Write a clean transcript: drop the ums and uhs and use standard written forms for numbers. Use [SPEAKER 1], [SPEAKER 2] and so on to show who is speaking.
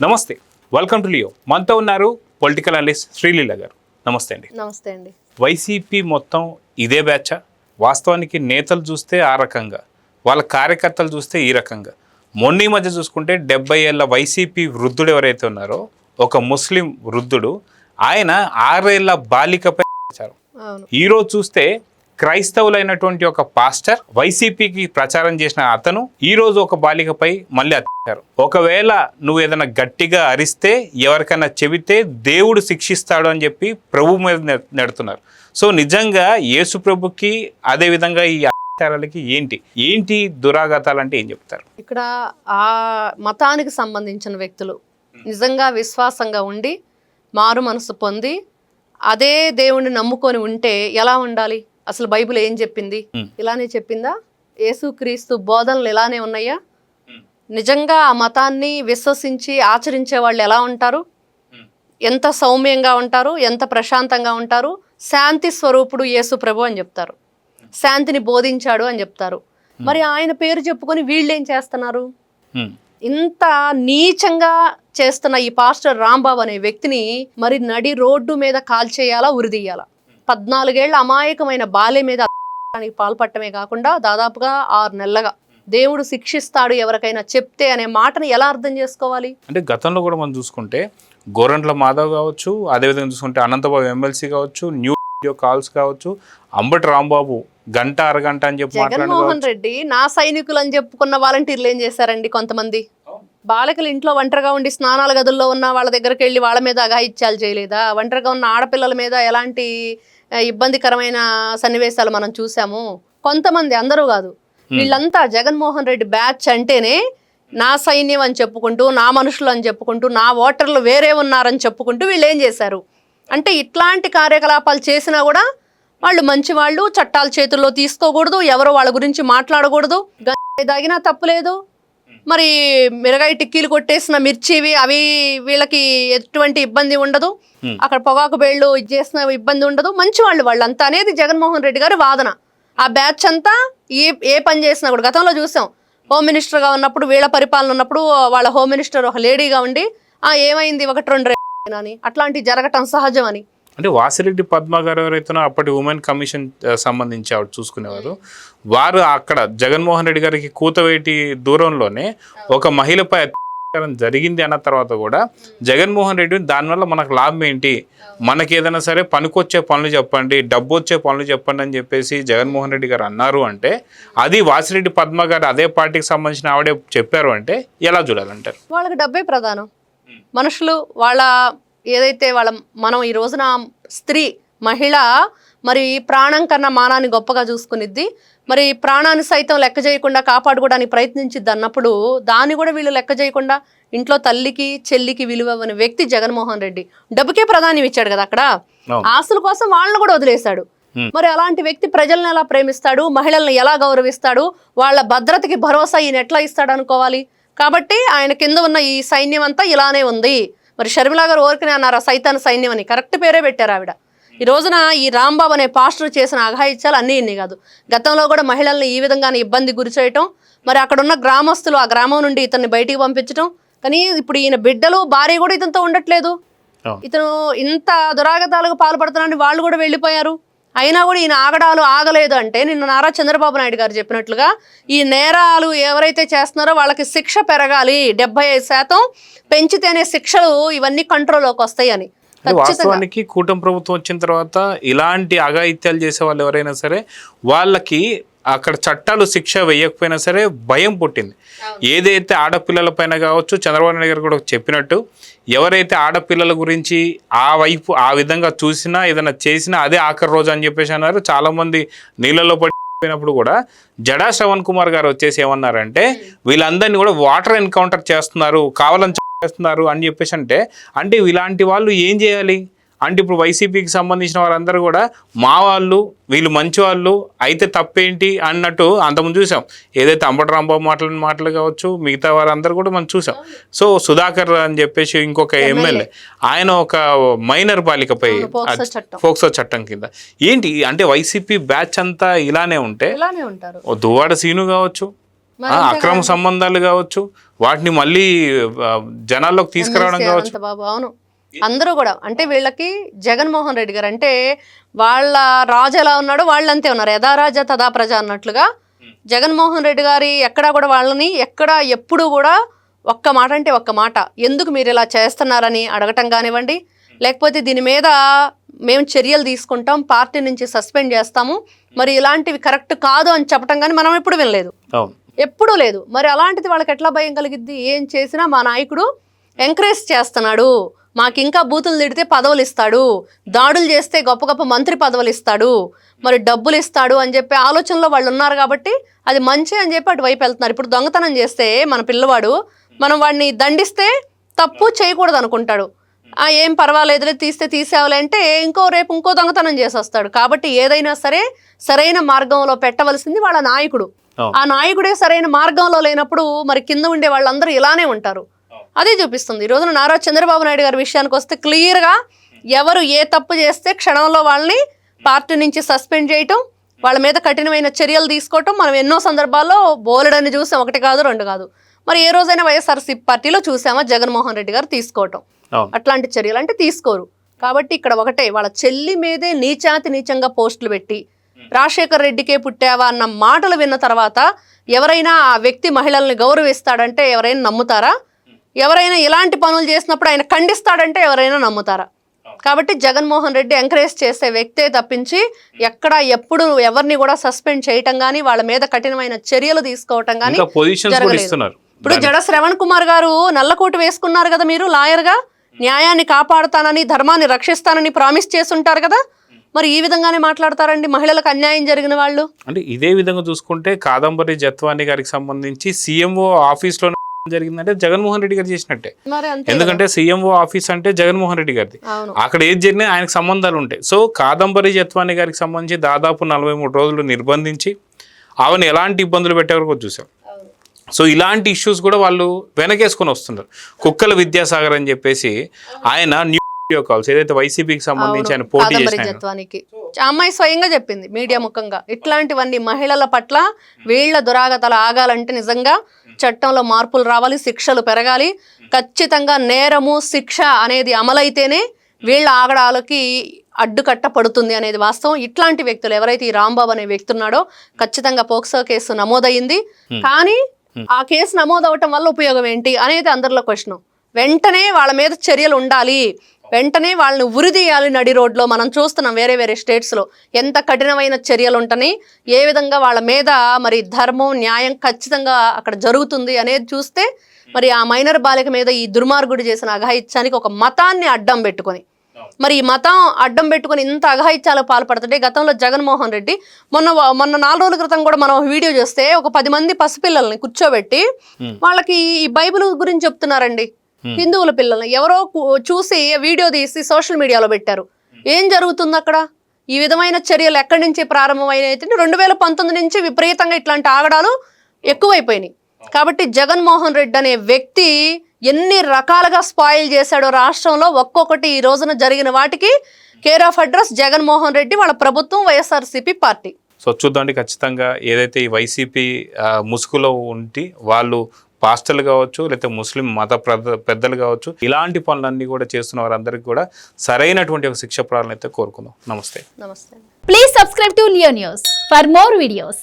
[SPEAKER 1] నమస్తే, welcome to Leo. మనతో ఉన్నారు పొలిటికల్ అనలిస్ట్ శ్రీలీల గారు. నమస్తే అండి.
[SPEAKER 2] నమస్తే అండి.
[SPEAKER 1] వైసీపీ మొత్తం ఇదే బ్యాచా? వాస్తవానికి నేతలు చూస్తే ఆ రకంగా, వాళ్ళ కార్యకర్తలు చూస్తే ఈ రకంగా. మొన్న ఈ మధ్య చూసుకుంటే 70 ఏళ్ళ వైసీపీ వృద్ధుడు ఎవరైతే ఉన్నారో, ఒక ముస్లిం వృద్ధుడు, ఆయన 6 ఏళ్ళ బాలికపై ఈరోజు చూస్తే క్రైస్తవులైనటువంటి ఒక పాస్టర్ వైసీపీకి ప్రచారం చేసిన అతను ఈరోజు ఒక బాలికపై మళ్ళీ అత్యాచారం. ఒకవేళ నువ్వు ఏదైనా గట్టిగా అరిస్తే, ఎవరికైనా చెబితే దేవుడు శిక్షిస్తాడు అని చెప్పి ప్రభు మీద నెడుతున్నారు. సో నిజంగా యేసు ప్రభుకి అదేవిధంగా ఈ అత్యాచారాలకి ఏంటి దురాఘాతాలు అంటే ఏం చెప్తారు?
[SPEAKER 2] ఇక్కడ ఆ మతానికి సంబంధించిన వ్యక్తులు నిజంగా విశ్వాసంగా ఉండి మారు మనసు పొంది అదే దేవుణ్ణి నమ్ముకొని ఉంటే ఎలా ఉండాలి? అసలు బైబిల్ ఏం చెప్పింది? ఇలానే చెప్పిందా? యేసుక్రీస్తు బోధనలు ఇలానే ఉన్నాయా? నిజంగా ఆ మతాన్ని విశ్వసించి ఆచరించే వాళ్ళు ఎలా ఉంటారు? ఎంత సౌమ్యంగా ఉంటారు, ఎంత ప్రశాంతంగా ఉంటారు. శాంతి స్వరూపుడు యేసు ప్రభు అని చెప్తారు, శాంతిని బోధించాడు అని చెప్తారు. మరి ఆయన పేరు చెప్పుకొని వీళ్ళేం చేస్తున్నారు? ఇంత నీచంగా చేస్తున్న ఈ పాస్టర్ రాంబాబు అనే వ్యక్తిని మరి నడి రోడ్డు మీద కాల్చేయాలా, ఉరిదీయాలా? 14 ఏళ్ల అమాయకమైన బాల్య మీద పాల్పడటమే కాకుండా దాదాపుగా 6 నెలలుగా దేవుడు శిక్షిస్తాడు ఎవరికైనా చెప్తే అనే మాటను ఎలా అర్థం చేసుకోవాలి?
[SPEAKER 1] అంటే గతంలో కూడా మనం చూసుకుంటే గోరంట్ల మాధవ్ కావచ్చు, అదేవిధంగా చూసుకుంటే అనంతబాబు ఎమ్మెల్సీ కావచ్చు, న్యూ కాల్స్ కావచ్చు, అంబటి రాంబాబు గంట అరగంట అని చెప్పి
[SPEAKER 2] జగన్మోహన్ రెడ్డి నా సైనికులు అని చెప్పుకున్న వాలంటీర్లు ఏం చేశారండి? కొంతమంది బాలికలు ఇంట్లో ఒంటరిగా ఉండి స్నానాల గదుల్లో ఉన్న వాళ్ళ దగ్గరికి వెళ్ళి వాళ్ళ మీద అఘాయిత్యాలు చేయలేదా? ఒంటరిగా ఉన్న ఆడపిల్లల మీద ఎలాంటి ఇబ్బందికరమైన సన్నివేశాలు మనం చూసాము. కొంతమంది, అందరూ కాదు, వీళ్ళంతా జగన్మోహన్ రెడ్డి బ్యాచ్ అంటేనే నా సైన్యం అని చెప్పుకుంటూ, నా మనుషులు అని చెప్పుకుంటూ, నా ఓటర్లు వేరే ఉన్నారని చెప్పుకుంటూ వీళ్ళు ఏం చేశారు అంటే ఇట్లాంటి కార్యకలాపాలు చేసినా కూడా వాళ్ళు మంచివాళ్ళు, చట్టాలు చేతుల్లో తీసుకోకూడదు, ఎవరో వాళ్ళ గురించి మాట్లాడకూడదు, దాగినా తప్పులేదు. మరి మిరగాయి టిక్కీలు కొట్టేసిన మిర్చివి అవి వీళ్ళకి ఎటువంటి ఇబ్బంది ఉండదు, అక్కడ పొగాకు బేళ్ళు చేసిన ఇబ్బంది ఉండదు, మంచివాళ్ళు వాళ్ళంతా అనేది జగన్మోహన్ రెడ్డి గారి వాదన. ఆ బ్యాచ్ అంతా ఏ పని చేసినా కూడా గతంలో చూసాం. హోమ్ మినిస్టర్గా ఉన్నప్పుడు, వీళ్ళ పరిపాలన ఉన్నప్పుడు వాళ్ళ హోమ్ మినిస్టర్ ఒక లేడీగా ఉండి ఏమైంది 1-2 అని అట్లాంటివి జరగటం సహజం అని.
[SPEAKER 1] అంటే వాసిరెడ్డి పద్మ గారు ఎవరైతే అప్పటి ఉమెన్ కమిషన్ సంబంధించి ఆవిడ చూసుకునేవారు, వారు అక్కడ జగన్మోహన్ రెడ్డి గారికి కూతవేటి దూరంలోనే ఒక మహిళపై అత్యాచారం జరిగింది అన్న తర్వాత కూడా జగన్మోహన్ రెడ్డి దానివల్ల మనకు లాభం ఏంటి, మనకి ఏదైనా సరే పనికొచ్చే పనులు చెప్పండి, డబ్బు వచ్చే పనులు చెప్పండి అని చెప్పేసి జగన్మోహన్ రెడ్డి గారు అన్నారు అంటే, అది వాసిరెడ్డి పద్మ గారు అదే పార్టీకి సంబంధించిన ఆవిడే చెప్పారు అంటే ఎలా చూడాలంటారు?
[SPEAKER 2] వాళ్ళకి డబ్బే ప్రధానం. మనుషులు వాళ్ళ ఏదైతే మనం ఈ రోజున స్త్రీ మహిళ మరి ప్రాణం కన్నా మానాన్ని గొప్పగా చూసుకునిద్ది, మరి ప్రాణాన్ని సైతం లెక్క చేయకుండా కాపాడుకోవడానికి ప్రయత్నించిద్ది అన్నప్పుడు దాన్ని కూడా వీళ్ళు లెక్క చేయకుండా ఇంట్లో తల్లికి చెల్లికి విలువని వ్యక్తి జగన్మోహన్ రెడ్డి డబ్బుకే ప్రాధాన్యం ఇచ్చాడు కదా. అక్కడ ఆస్తుల కోసం వాళ్ళని కూడా వదిలేశాడు. మరి అలాంటి వ్యక్తి ప్రజలను ఎలా ప్రేమిస్తాడు, మహిళలను ఎలా గౌరవిస్తాడు, వాళ్ళ భద్రతకి భరోసా ఈయన ఎట్లా ఇస్తాడు అనుకోవాలి. కాబట్టి ఆయన కింద ఉన్న ఈ సైన్యం అంతా ఇలానే ఉంది. మరి షర్మిలా గారు ఓరికనే అన్నారు సైతాన్ సైన్యం అని, కరెక్ట్ పేరే పెట్టారు ఆవిడ. ఈ రోజున ఈ రాంబాబు అనే పాస్టర్ చేసిన అఘాయిత్యాలు అన్నీ ఇన్ని కాదు, గతంలో కూడా మహిళల్ని ఈ విధంగానే ఇబ్బంది గురి చేయటం, మరి అక్కడ ఉన్న గ్రామస్తులు ఆ గ్రామం నుండి ఇతన్ని బయటికి పంపించడం. కానీ ఇప్పుడు ఈయన బిడ్డలు భార్య కూడా ఇతనితో ఉండట్లేదు. ఇతను ఇంత దురాగతాలకు పాల్పడుతున్నాడని వాళ్ళు కూడా వెళ్ళిపోయారు. అయినా కూడా ఈయన ఆగలేదు అంటే నిన్న నారా చంద్రబాబు నాయుడు గారు చెప్పినట్లుగా ఈ నేరాలు ఎవరైతే చేస్తున్నారో వాళ్ళకి శిక్ష పెరగాలి, 75% పెంచితేనే శిక్షలు ఇవన్నీ కంట్రోల్లోకి వస్తాయి అని.
[SPEAKER 1] వాస్తవానికి కూటమి ప్రభుత్వం వచ్చిన తర్వాత ఇలాంటి అఘాయిత్యాలు చేసే వాళ్ళు ఎవరైనా సరే వాళ్ళకి అక్కడ చట్టాలు శిక్ష వేయకపోయినా సరే భయం పుట్టింది. ఏదైతే ఆడపిల్లల పైన కావచ్చు, చంద్రబాబు నాయుడు గారు కూడా చెప్పినట్టు ఎవరైతే ఆడపిల్లల గురించి ఆ వైపు ఆ విధంగా చూసినా ఏదైనా చేసినా అదే ఆఖరి రోజు అని చెప్పేసి అన్నారు. చాలామంది నీళ్ళలో పడిపోయినప్పుడు కూడా జడా శ్రవణ్ కుమార్ గారు వచ్చేసి ఏమన్నారంటే వీళ్ళందరినీ కూడా వాటర్ ఎన్కౌంటర్ చేస్తున్నారు, కావాలని చేస్తున్నారు అని చెప్పేసి అంటే ఇలాంటి వాళ్ళు ఏం చేయాలి అంటే ఇప్పుడు వైసీపీకి సంబంధించిన వారందరూ కూడా మా వాళ్ళు, వీళ్ళు మంచి వాళ్ళు అయితే తప్పేంటి అన్నట్టు అంతకుముందు చూసాం. ఏదైతే అంబటి రాంబాబు మాటలు కావచ్చు, మిగతా వారందరూ కూడా మనం చూసాం. సో సుధాకర్ అని చెప్పేసి ఇంకొక ఎమ్మెల్యే, ఆయన ఒక మైనర్ బాలికపై ఫోక్సో చట్టం కింద ఏంటి అంటే వైసీపీ బ్యాచ్ అంతా ఇలానే ఉంటే, దువ్వాడ సీను కావచ్చు, అక్రమ సంబంధాలు కావచ్చు, వాటిని మళ్ళీ జనాల్లోకి తీసుకురావడం కావచ్చు.
[SPEAKER 2] అంత బాబు అవును, అందరూ కూడా అంటే వీళ్ళకి జగన్మోహన్ రెడ్డి గారు అంటే వాళ్ళ రాజు ఎలా ఉన్నాడో వాళ్ళు అంతే ఉన్నారు, యథా రాజా తదా ప్రజ అన్నట్లుగా. జగన్మోహన్ రెడ్డి గారి ఎక్కడా కూడా వాళ్ళని ఎప్పుడు కూడా ఒక్క మాట అంటే ఒక్క మాట, ఎందుకు మీరు ఇలా చేస్తున్నారని అడగటం కానివ్వండి, లేకపోతే దీని మీద మేము చర్యలు తీసుకుంటాం, పార్టీ నుంచి సస్పెండ్ చేస్తాము, మరి ఇలాంటివి కరెక్ట్ కాదు అని చెప్పటం కానీ మనం ఎప్పుడు వినలేదు, ఎప్పుడూ లేదు. మరి అలాంటిది వాళ్ళకి ఎట్లా భయం కలిగిద్ది? ఏం చేసినా మా నాయకుడు ఎంకరేజ్ చేస్తున్నాడు, మాకు ఇంకా బూతులు తిడితే పదవులు ఇస్తాడు, దాడులు చేస్తే గొప్ప గొప్ప మంత్రి పదవులు ఇస్తాడు, మరి డబ్బులు ఇస్తాడు అని చెప్పి ఆలోచనలో వాళ్ళు ఉన్నారు కాబట్టి అది మంచి అని చెప్పి అటువైపు వెళ్తున్నారు. ఇప్పుడు దొంగతనం చేస్తే మన పిల్లవాడు మనం వాడిని దండిస్తే తప్పు చేయకూడదు అనుకుంటాడు, ఏం పర్వాలేదులే తీస్తే తీసేవాలే అంటే రేపు ఇంకో దొంగతనం చేసి వస్తాడు. కాబట్టి ఏదైనా సరే సరైన మార్గంలో పెట్టవలసింది వాళ్ళ నాయకుడు. ఆ నాయకుడే సరైన మార్గంలో లేనప్పుడు మరి కింద ఉండే వాళ్ళందరూ ఇలానే ఉంటారు. అదే చూపిస్తుంది ఈ రోజున నారా చంద్రబాబు నాయుడు గారి విషయానికి వస్తే క్లియర్గా ఎవరు ఏ తప్పు చేస్తే క్షణంలో వాళ్ళని పార్టీ నుంచి సస్పెండ్ చేయటం, వాళ్ళ మీద కఠినమైన చర్యలు తీసుకోవటం మనం ఎన్నో సందర్భాల్లో బోలెడని చూసాం, 1 కాదు 2 కాదు. మరి ఏ రోజైనా వైఎస్ఆర్సీపీ పార్టీలో చూసామా జగన్మోహన్ రెడ్డి గారు తీసుకోవటం అట్లాంటి చర్యలు? అంటే తీసుకోరు. కాబట్టి ఇక్కడ ఒకటే, వాళ్ళ చెల్లి మీదే నీచాతి నీచంగా పోస్టులు పెట్టి రాజశేఖర్ రెడ్డికే పుట్టావా అన్న మాటలు విన్న తర్వాత ఎవరైనా ఆ వ్యక్తి మహిళల్ని గౌరవిస్తాడంటే ఎవరైనా నమ్ముతారా? ఎవరైనా ఇలాంటి పనులు చేసినప్పుడు ఆయన ఖండిస్తాడంటే ఎవరైనా నమ్ముతారా? కాబట్టి జగన్మోహన్ రెడ్డి ఎంకరేజ్ చేసే వ్యక్తే తప్పించి ఎప్పుడు ఎవరిని కూడా సస్పెండ్ చేయటం కానీ వాళ్ళ మీద కఠినమైన చర్యలు తీసుకోవటం కానీ జరగలేదు. ఇప్పుడు జడ శ్రవణ్ కుమార్ గారు నల్లకోటు వేసుకున్నారు కదా, మీరు లాయర్గా న్యాయాన్ని కాపాడుతానని ధర్మాన్ని రక్షిస్తానని ప్రామిస్ చేస్తుంటారు కదా, మరి ఈ విధంగానే మాట్లాడతారండి మహిళలకు అన్యాయం జరిగిన వాళ్ళు?
[SPEAKER 1] అంటే ఇదే విధంగా చూసుకుంటే కాదంబరి జత్వాని గారికి సంబంధించి సీఎంఓ ఆఫీస్లో జరిగిందంటే జగన్మోహన్ రెడ్డి గారు చేసినట్టే. ఎందుకంటే సీఎంఓ ఆఫీస్ అంటే జగన్మోహన్ రెడ్డి గారిది, అక్కడ ఏది జరిగినా ఆయనకు సంబంధాలు ఉంటాయి. సో కాదంబరి జత్వాని గారికి సంబంధించి దాదాపు 43 రోజులు నిర్బంధించి ఆమెను ఎలాంటి ఇబ్బందులు పెట్టే వరకు చూసాం. సో ఇలాంటి ఇష్యూస్ కూడా వాళ్ళు వెనకేసుకొని వస్తున్నారు. కుక్కల విద్యాసాగర్ అని చెప్పేసి ఆయన వీడియో కాల్స్ ఏదైతే వైసీపీకి సంబంధించి ఆయన పోటీ చేసిన
[SPEAKER 2] అమ్మాయి స్వయంగా చెప్పింది మీడియా ముఖంగా, ఇట్లాంటివన్నీ మహిళల పట్ల వీళ్ల దురాగతాలు ఆగాలంటే నిజంగా చట్టంలో మార్పులు రావాలి, శిక్షలు పెరగాలి, ఖచ్చితంగా నేరము శిక్ష అనేది అమలైతేనే వీళ్ళ ఆగడాలకి అడ్డుకట్ట పడుతుంది అనేది వాస్తవం. ఇట్లాంటి వ్యక్తులు ఎవరైతే ఈ రాంబాబు అనే వ్యక్తి ఉన్నాడో ఖచ్చితంగా పోక్సో కేసు నమోదయ్యింది, కానీ ఆ కేసు నమోదవటం వల్ల ఉపయోగం ఏంటి అనేది అందరిలో క్వశ్చన్. వెంటనే వాళ్ళ మీద చర్యలు ఉండాలి, వెంటనే వాళ్ళని ఉరిదీయాలి. నడి రోడ్లో మనం చూస్తున్నాం వేరే స్టేట్స్లో ఎంత కఠినమైన చర్యలు ఉంటాయి, ఏ విధంగా వాళ్ళ మీద మరి ధర్మం న్యాయం ఖచ్చితంగా అక్కడ జరుగుతుంది అనేది చూస్తే మరి ఆ మైనర్ బాలిక మీద ఈ దుర్మార్గుడు చేసిన అఘాయిత్యానికి ఒక మతాన్ని అడ్డం పెట్టుకొని, మరి ఈ మతం అడ్డం పెట్టుకుని ఇంత అఘాయిత్యాలకు పాల్పడుతుంటే గతంలో జగన్మోహన్ రెడ్డి మొన్న 4 రోజుల క్రితం కూడా మనం వీడియో చేస్తే ఒక 10 మంది పసిపిల్లల్ని కూర్చోబెట్టి వాళ్ళకి ఈ బైబిల్ గురించి చెప్తున్నారండి. హిందువుల పిల్లల్ని ఎవరో చూసి వీడియో తీసి సోషల్ మీడియాలో పెట్టారు. ఏం జరుగుతుంది అక్కడ? ఈ విధమైన చర్యలు ఎక్కడి నుంచి ప్రారంభమైనాయి? 2019 నుంచి విపరీతంగా ఇట్లాంటి ఆగడాలు ఎక్కువైపోయినాయి. కాబట్టి జగన్మోహన్ రెడ్డి అనే వ్యక్తి ఎన్ని రకాలుగా స్పాయిల్ చేశాడో రాష్ట్రంలో, ఒక్కొక్కటి ఈ రోజున జరిగిన వాటికి care of address Jaganmohan Reddy, వాళ్ళ ప్రభుత్వం, వైఎస్ఆర్సీపీ పార్టీ.
[SPEAKER 1] సో చూద్దాండి, ఖచ్చితంగా ఏదైతే ఈ వైసీపీ ముసుగులో ఉండి వాళ్ళు పాస్టర్లు కావచ్చు, లేకపోతే ముస్లిం మత పెద్దలు కావచ్చు, ఇలాంటి పనులన్నీ కూడా చేస్తున్న వారందరికీ కూడా సరైనటువంటి ఒక శిక్ష ప్రాలను అయితే కోరుకుందాం. నమస్తే.
[SPEAKER 2] Please subscribe to Leo news for more videos.